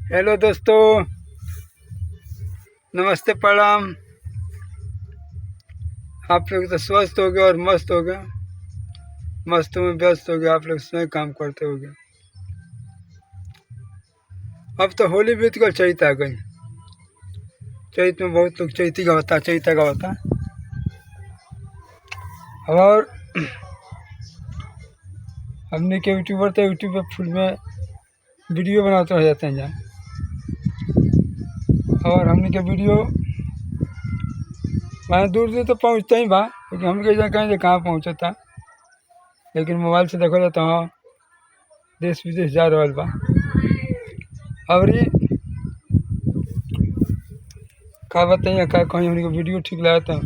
Hello दोस्तों, नमस्ते, प्रणाम। आप लोग तो स्वस्थ हो गए और मस्त हो गए, मस्त में व्यस्त हो गए। आप लोग स्वयं काम करते हो गए। अब तो होली बीत कर चैत आ गई। चैत में बहुत लोग चैती गाता, चैता गाता। और हमने के यूट्यूबर तो यूट्यूब पे फुल में वीडियो बनाते रह जाते हैं जहाँ। और हमने के वीडियो वहाँ दूर दूर तो पहुँचता ही बा, क्योंकि हमके जहाँ कहीं कहाँ पहुँचता, लेकिन मोबाइल से देखो जाता। हाँ, देश विदेश जा रहा बा। और ये का बताइए, का कहीं हमने के वीडियो ठीक लगा तो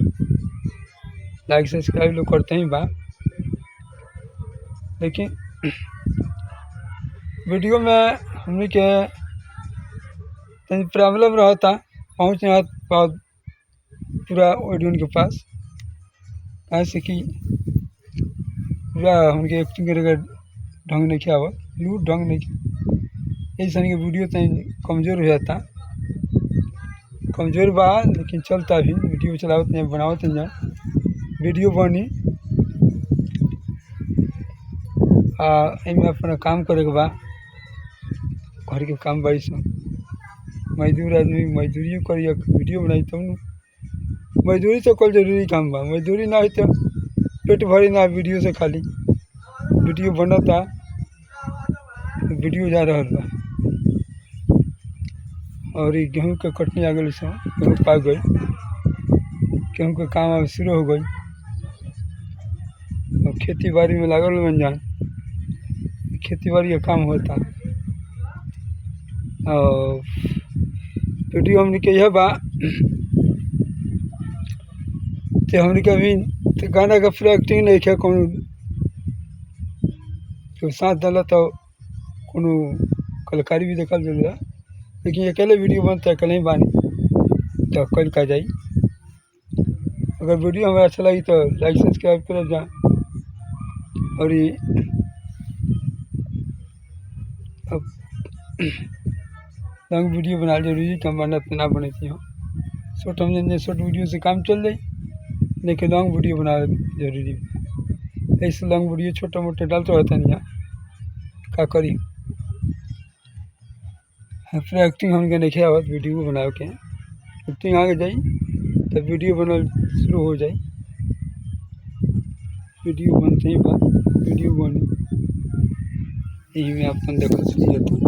लाइक सब्सक्राइब लोग करते ही बा, लेकिन वीडियो में हमने के प्रॉब्लम रहता, पहुँच नहीं बहुत पूरा ऑडियंस के पास। ऐसे कि पूरा उनके एक्टिंग करेगा ढंग नहीं किया हुआ, लूट ढंग नहीं किया, ऐसा के वीडियो तो कमज़ोर हो जाता। कमज़ोर बा लेकिन चलता भी, वीडियो चलावत नहीं, बनावत नहीं जाए वीडियो बनी। इनमें अपना काम करे के बा, घर के काम बाई से मजदूर आदमी मजदूरी करिए, वीडियो बनाई तो मजदूरी तो कल जरूरी काम बा। मजदूरी ना है तो पेट भरी ना वीडियो से, खाली वीडियो बनता, वीडियो जा रहा बा। और ये गेहूँ के कटनी आ गई, सब गेहूँ पाक गई, गेहूँ का काम अब शुरू हो गई। और खेती बाड़ी में लागल बन जाए, खेती बाड़ी का काम होता। और वीडियो हमने के यह बा तो हमने कभी तो गाना का पूरा एक्टिंग नहीं किया, कौन तो साथ डाला तो कोनो कलाकारी भी देखल जरूर, लेकिन अकेले वीडियो बनता है, अकेले ही बानी तो कल का जाई। अगर वीडियो हमें अच्छा लगी तो लाइक सब्सक्राइब कर जा। और ये अब लॉन्ग वीडियो बना जरूरी, कम मेहनत ना बनती हो। शॉर्ट हम जन शॉर्ट वीडियो से काम चल जाए, लेकिन लॉन्ग वीडियो बना जरूरी। ऐसे लॉन्ग वीडियो छोटा मोटा डालते रहता नहीं, क्या करी। पूरा एक्टिंग हमके नहीं किया, वीडियो बना के एक्टिंग आगे जाई तो वीडियो बनल शुरू हो जाए। वीडियो बनते ही बात वीडियो बनी, यही में अपन देखो सुनिए तो।